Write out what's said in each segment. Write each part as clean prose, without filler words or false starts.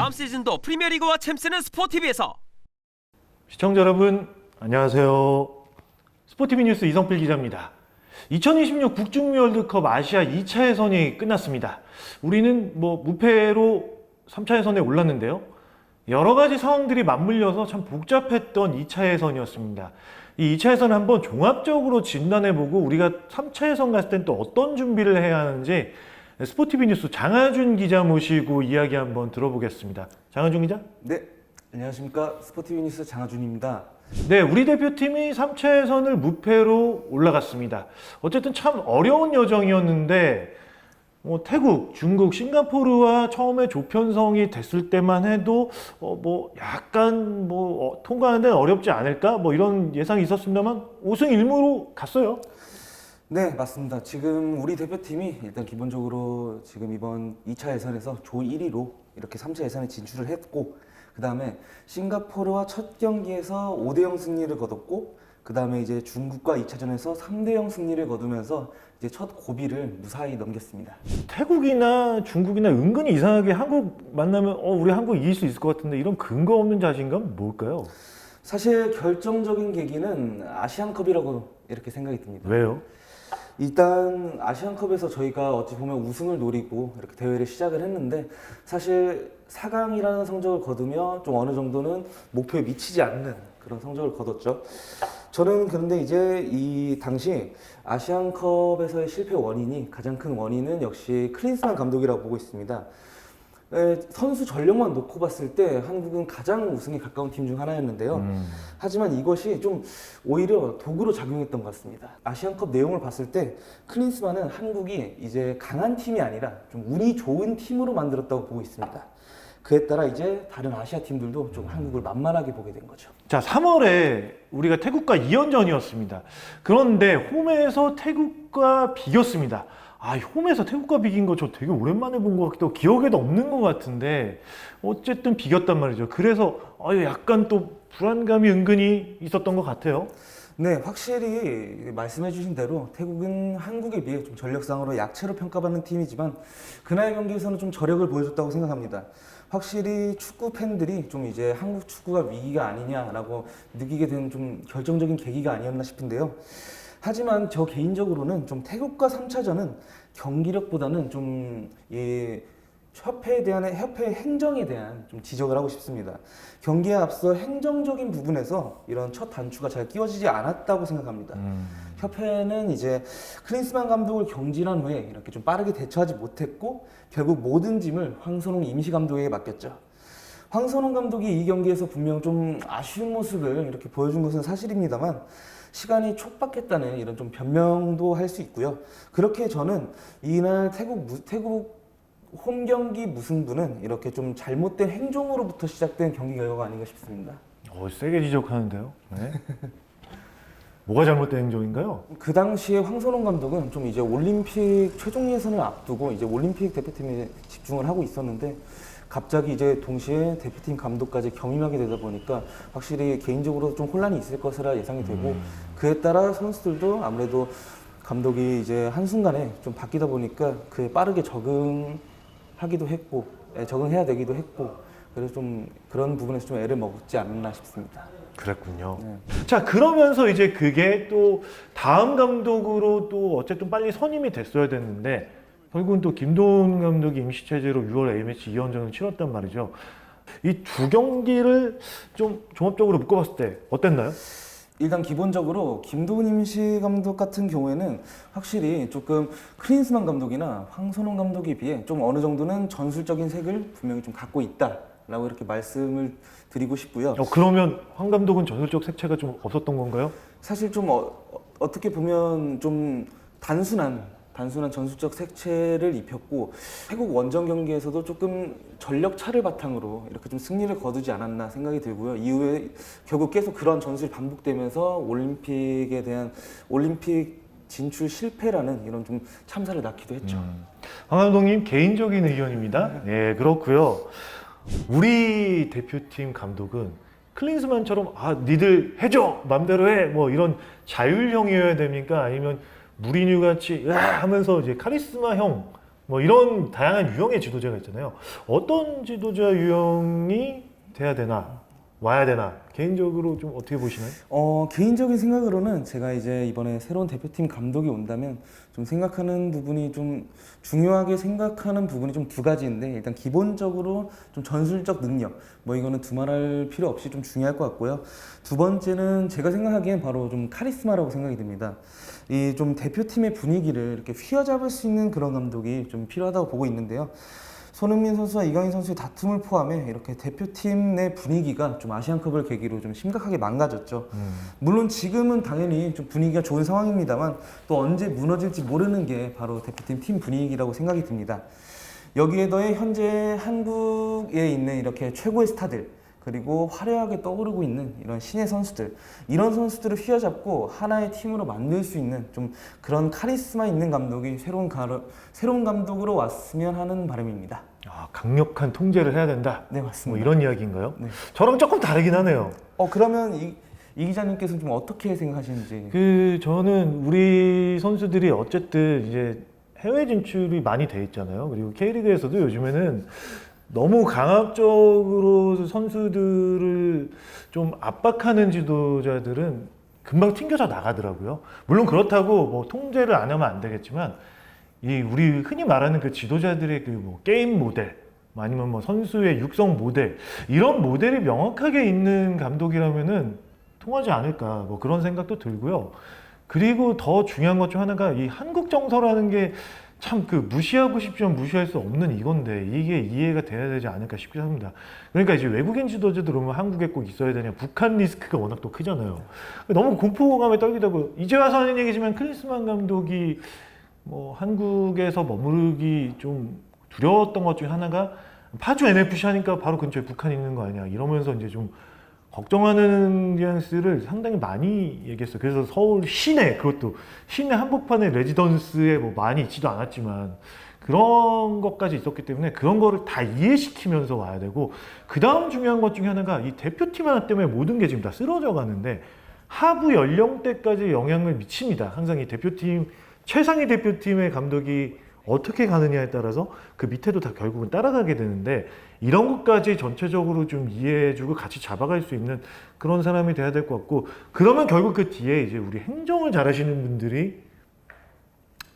다음 시즌도 프리미어리그와 챔스는 스포티비에서. 시청자 여러분 안녕하세요. 스포티비 뉴스 이성필 기자입니다. 2026 북중미 월드컵 아시아 2차 예선이 끝났습니다. 우리는 무패로 3차 예선에 올랐는데요. 여러 가지 상황들이 맞물려서 참 복잡했던 2차 예선이었습니다. 이 2차 예선을 한번 종합적으로 진단해보고 우리가 3차 예선 갔을 땐 또 어떤 준비를 해야 하는지 스포티비 뉴스 장하준 기자 모시고 이야기 한번 들어보겠습니다. 장하준 기자? 네, 안녕하십니까. 스포티비 뉴스 장하준입니다. 네, 우리 대표팀이 3차 예선을 무패로 올라갔습니다. 어쨌든 참 어려운 여정이었는데 태국, 중국, 싱가포르와 처음에 조편성이 됐을 때만 해도 약간 통과하는 데는 어렵지 않을까? 이런 예상이 있었습니다만 5승 1무로 갔어요. 네, 맞습니다. 지금 우리 대표팀이 일단 기본적으로 지금 이번 2차 예선에서 조 1위로 이렇게 3차 예선에 진출을 했고, 그 다음에 싱가포르와 첫 경기에서 5대0 승리를 거뒀고, 그 다음에 이제 중국과 2차전에서 3대0 승리를 거두면서 이제 첫 고비를 무사히 넘겼습니다. 태국이나 중국이나 은근히 이상하게 한국 만나면 우리 한국 이길 수 있을 것 같은데 이런 근거 없는 자신감 뭘까요? 사실 결정적인 계기는 아시안컵이라고 이렇게 생각이 듭니다. 왜요? 일단 아시안컵에서 저희가 어찌 보면 우승을 노리고 이렇게 대회를 시작을 했는데, 사실 4강이라는 성적을 거두며 좀 어느 정도는 목표에 미치지 않는 그런 성적을 거뒀죠. 저는 그런데 이제 이 당시 아시안컵에서의 실패 원인이, 가장 큰 원인은 역시 클린스만 감독이라고 보고 있습니다. 선수 전력만 놓고 봤을 때 한국은 가장 우승에 가까운 팀 중 하나였는데요. 하지만 이것이 좀 오히려 도구로 작용했던 것 같습니다. 아시안컵 내용을 봤을 때 클린스만은 한국이 이제 강한 팀이 아니라 좀 운이 좋은 팀으로 만들었다고 보고 있습니다. 그에 따라 이제 다른 아시아 팀들도 좀 한국을 만만하게 보게 된 거죠. 자, 3월에 우리가 태국과 2연전이었습니다. 그런데 홈에서 태국과 비겼습니다. 홈에서 태국과 비긴 거 저 되게 오랜만에 본 것 같기도 하고 기억에도 없는 것 같은데 어쨌든 비겼단 말이죠. 그래서 약간 또 불안감이 은근히 있었던 것 같아요. 네, 확실히 말씀해주신 대로 태국은 한국에 비해 좀 전력상으로 약체로 평가받는 팀이지만 그날 경기에서는 좀 저력을 보여줬다고 생각합니다. 확실히 축구 팬들이 좀 이제 한국 축구가 위기가 아니냐라고 느끼게 된 좀 결정적인 계기가 아니었나 싶은데요. 하지만 저 개인적으로는 좀 태국과 3차전은 경기력보다는 좀 협회 행정에 대한 좀 지적을 하고 싶습니다. 경기에 앞서 행정적인 부분에서 이런 첫 단추가 잘 끼워지지 않았다고 생각합니다. 협회는 이제 클린스만 감독을 경질한 후에 이렇게 좀 빠르게 대처하지 못했고 결국 모든 짐을 황선홍 임시감독에게 맡겼죠. 황선홍 감독이 이 경기에서 분명 좀 아쉬운 모습을 이렇게 보여준 것은 사실입니다만 시간이 촉박했다는 이런 좀 변명도 할 수 있고요. 그렇게 저는 이날 태국 홈 경기 무승부는 이렇게 좀 잘못된 행정으로부터 시작된 경기 결과가 아닌가 싶습니다. 세게 지적하는데요. 네. 뭐가 잘못된 행정인가요? 그 당시에 황선홍 감독은 좀 이제 올림픽 최종 예선을 앞두고 이제 올림픽 대표팀에 집중을 하고 있었는데 갑자기 이제 동시에 대표팀 감독까지 겸임하게 되다 보니까 확실히 개인적으로 좀 혼란이 있을 것이라 예상이 되고 그에 따라 선수들도 아무래도 감독이 이제 한순간에 좀 바뀌다 보니까 그에 빠르게 적응하기도 했고 적응해야 되기도 했고 그래서 좀 그런 부분에서 좀 애를 먹지 않았나 싶습니다. 그랬군요. 네. 자, 그러면서 이제 그게 또 다음 감독으로 또 어쨌든 빨리 선임이 됐어야 됐는데 결국은 또 김도훈 감독이 임시 체제로 6월 A매치 2연전을 치렀단 말이죠. 이 두 경기를 좀 종합적으로 묶어봤을 때 어땠나요? 일단 기본적으로 김도훈 임시 감독 같은 경우에는 확실히 조금 클린스만 감독이나 황선홍 감독에 비해 좀 어느 정도는 전술적인 색을 분명히 좀 갖고 있다라고 이렇게 말씀을 드리고 싶고요. 그러면 황 감독은 전술적 색채가 좀 없었던 건가요? 사실 좀 어떻게 보면 좀 단순한 전술적 색채를 입혔고 태국 원정 경기에서도 조금 전력 차를 바탕으로 이렇게 좀 승리를 거두지 않았나 생각이 들고요. 이후에 결국 계속 그런 전술이 반복되면서 올림픽 진출 실패라는 이런 좀 참사를 낳기도 했죠. 황 감독님 개인적인 의견입니다. 네, 그렇고요. 우리 대표팀 감독은 클린스만처럼 니들 해줘 맘대로 해 이런 자율형이어야 됩니까? 아니면 무리뉴 같이 하면서 이제 카리스마형 뭐 이런 다양한 유형의 지도자가 있잖아요. 어떤 지도자 유형이 돼야 되나, 와야 되나 개인적으로 좀 어떻게 보시나요? 개인적인 생각으로는 제가 이제 이번에 새로운 대표팀 감독이 온다면 좀 생각하는 부분이 좀 중요하게 생각하는 부분이 좀 두 가지인데, 일단 기본적으로 좀 전술적 능력, 뭐 이거는 두말할 필요 없이 좀 중요할 것 같고요. 두 번째는 제가 생각하기엔 바로 좀 카리스마라고 생각이 듭니다. 이 좀 대표팀의 분위기를 이렇게 휘어잡을 수 있는 그런 감독이 좀 필요하다고 보고 있는데요. 손흥민 선수와 이강인 선수의 다툼을 포함해 이렇게 대표팀 내 분위기가 좀 아시안컵을 계기로 좀 심각하게 망가졌죠. 물론 지금은 당연히 좀 분위기가 좋은 상황입니다만 또 언제 무너질지 모르는 게 바로 대표팀 팀 분위기라고 생각이 듭니다. 여기에 더해 현재 한국에 있는 이렇게 최고의 스타들, 그리고 화려하게 떠오르고 있는 이런 신의 선수들, 이런 선수들을 휘어잡고 하나의 팀으로 만들 수 있는 좀 그런 카리스마 있는 감독이 새로운 감독으로 왔으면 하는 바람입니다. 아, 강력한 통제를 해야 된다. 네, 뭐 맞습니다. 이런 이야기인가요? 네. 저랑 조금 다르긴 하네요. 그러면 이 기자님께서는 좀 어떻게 생각하시는지? 저는 우리 선수들이 어쨌든 이제 해외 진출이 많이 돼 있잖아요. 그리고 K리그에서도 요즘에는 너무 강압적으로 선수들을 좀 압박하는 지도자들은 금방 튕겨져 나가더라고요. 물론 그렇다고 뭐 통제를 안 하면 안 되겠지만, 우리 흔히 말하는 그 지도자들의 그 뭐 게임 모델, 아니면 뭐 선수의 육성 모델, 이런 모델이 명확하게 있는 감독이라면은 통하지 않을까, 뭐 그런 생각도 들고요. 그리고 더 중요한 것 중 하나가 이 한국 정서라는 게 참 무시하고 싶지만 무시할 수 없는 이건데, 이게 이해가 돼야 되지 않을까 싶기도 합니다. 그러니까 이제 외국인 지도자들 오면 한국에 꼭 있어야 되냐, 북한 리스크가 워낙 또 크잖아요. 너무 공포감에 떨기도, 이제 와서 하는 얘기지만 클린스만 감독이 뭐 한국에서 머무르기 좀 두려웠던 것 중에 하나가 파주 NFC 하니까 바로 근처에 북한이 있는 거 아니야, 이러면서 이제 좀 걱정하는 뉘앙스를 상당히 많이 얘기했어요. 그래서 서울 시내, 그것도 시내 한복판에 레지던스에 뭐 많이 있지도 않았지만 그런 것까지 있었기 때문에 그런 거를 다 이해시키면서 와야 되고, 그 다음 중요한 것 중에 하나가 이 대표팀 하나 때문에 모든 게 지금 다 쓰러져 가는데 하부 연령대까지 영향을 미칩니다. 항상 이 대표팀, 최상위 대표팀의 감독이 어떻게 가느냐에 따라서 그 밑에도 다 결국은 따라가게 되는데, 이런 것까지 전체적으로 좀 이해해주고 같이 잡아갈 수 있는 그런 사람이 돼야 될 것 같고, 그러면 결국 그 뒤에 이제 우리 행정을 잘하시는 분들이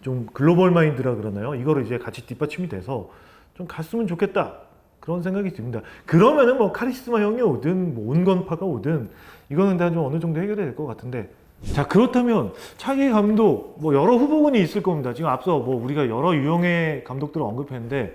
좀 글로벌 마인드라 그러나요? 이거를 이제 같이 뒷받침이 돼서 좀 갔으면 좋겠다, 그런 생각이 듭니다. 그러면은 뭐 카리스마 형이 오든 뭐 온건파가 오든 이거는 다 좀 어느 정도 해결이 될 것 같은데, 자, 그렇다면 차기 감독 뭐 여러 후보군이 있을 겁니다. 지금 앞서 뭐 우리가 여러 유형의 감독들을 언급했는데,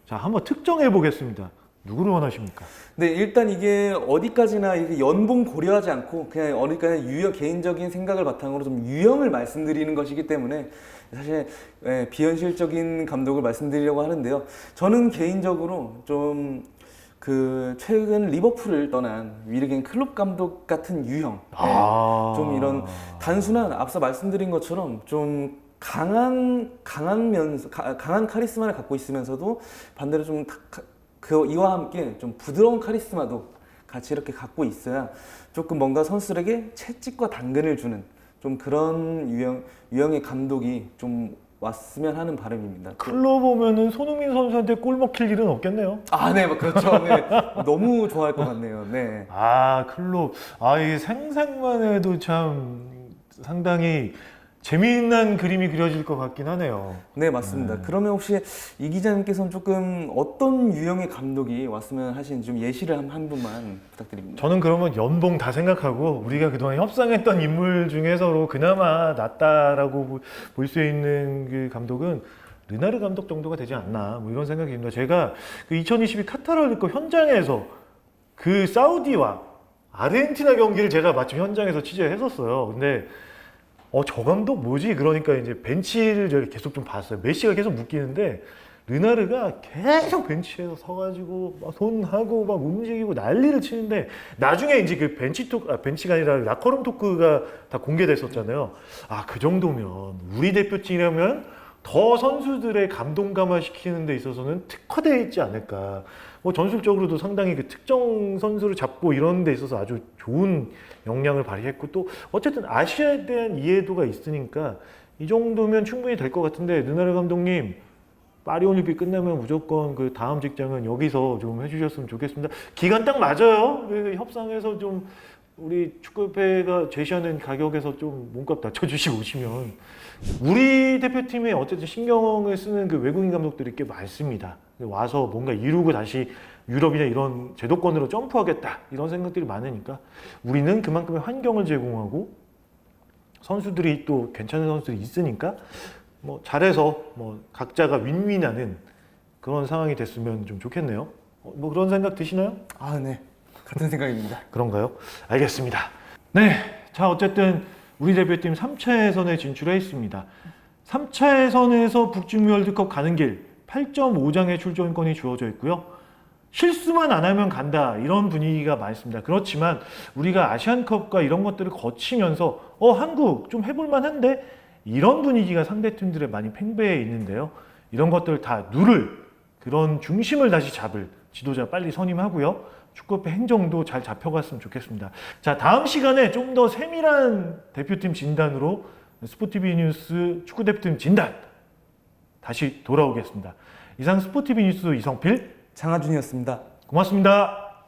자, 한번 특정해 보겠습니다. 누구를 원하십니까? 네, 일단 이게 어디까지나 이게 연봉 고려하지 않고 그냥 어디까지나 개인적인 생각을 바탕으로 좀 유형을 말씀드리는 것이기 때문에 사실 비현실적인 감독을 말씀드리려고 하는데요. 저는 개인적으로 좀 최근 리버풀을 떠난 위르겐 클롭 감독 같은 유형, 좀 이런 단순한, 앞서 말씀드린 것처럼 좀 강한 카리스마를 갖고 있으면서도 반대로 좀 이와 함께 좀 부드러운 카리스마도 같이 이렇게 갖고 있어야 조금 뭔가 선수들에게 채찍과 당근을 주는 좀 그런 유형의 감독이 좀 왔으면 하는 바람입니다. 클럽 보면은 손흥민 선수한테 골 먹힐 일은 없겠네요. 네, 그렇죠. 네. 너무 좋아할 것 같네요. 네. 클럽. 이게 상상만 해도 참 상당히 재미있는 그림이 그려질 것 같긴 하네요. 네, 맞습니다. 그러면 혹시 이 기자님께서는 조금 어떤 유형의 감독이 왔으면 하시는지 좀 예시를 한 분만 부탁드립니다. 저는 그러면 연봉 다 생각하고 우리가 그동안 협상했던 인물 중에서로 그나마 낫다라고 볼 수 있는 그 감독은 르나르 감독 정도가 되지 않나, 뭐 이런 생각이 듭니다. 제가 그 2022 카타르 월드컵 현장에서 그 사우디와 아르헨티나 경기를 제가 마침 현장에서 취재했었어요. 근데 저 감독 뭐지? 그러니까 이제 벤치를 제가 계속 좀 봤어요. 메시가 계속 묶이는데 르나르가 계속 벤치에서 서가지고 막 손하고 막 움직이고 난리를 치는데, 나중에 이제 그 벤치가 아니라 라커룸 토크가 다 공개됐었잖아요. 그 정도면 우리 대표팀이라면 더 선수들의 감동감화 시키는 데 있어서는 특화되어 있지 않을까. 뭐 전술적으로도 상당히 그 특정 선수를 잡고 이런 데 있어서 아주 좋은 역량을 발휘했고, 또 어쨌든 아시아에 대한 이해도가 있으니까 이 정도면 충분히 될 것 같은데, 르나르 감독님 파리올림픽 끝나면 무조건 그 다음 직장은 여기서 좀 해주셨으면 좋겠습니다. 기간 딱 맞아요. 그 협상에서 좀 우리 축구협회가 제시하는 가격에서 좀 몸값 낮춰주시고 오시면 우리 대표팀에 어쨌든 신경을 쓰는 그 외국인 감독들이 꽤 많습니다. 와서 뭔가 이루고 다시 유럽이나 이런 제도권으로 점프하겠다 이런 생각들이 많으니까 우리는 그만큼의 환경을 제공하고 선수들이 또 괜찮은 선수들이 있으니까 뭐 잘해서 뭐 각자가 윈윈하는 그런 상황이 됐으면 좀 좋겠네요. 뭐 그런 생각 드시나요? 아, 네. 같은 생각입니다. 그런가요? 알겠습니다. 네, 자 어쨌든 우리 대표팀 3차 예선에 진출했습니다. 3차 예선에서 북중미 월드컵 가는 길 8.5장의 출전권이 주어져 있고요. 실수만 안 하면 간다 이런 분위기가 많습니다. 그렇지만 우리가 아시안컵과 이런 것들을 거치면서 한국 좀 해볼만 한데 이런 분위기가 상대팀들에 많이 팽배해 있는데요. 이런 것들을 다 누를 그런 중심을 다시 잡을 지도자 빨리 선임하고요. 축구협회 행정도 잘 잡혀갔으면 좋겠습니다. 자, 다음 시간에 좀 더 세밀한 대표팀 진단으로 스포티비 뉴스 축구대표팀 진단 다시 돌아오겠습니다. 이상 스포티비 뉴스 이성필 장하준이었습니다. 고맙습니다.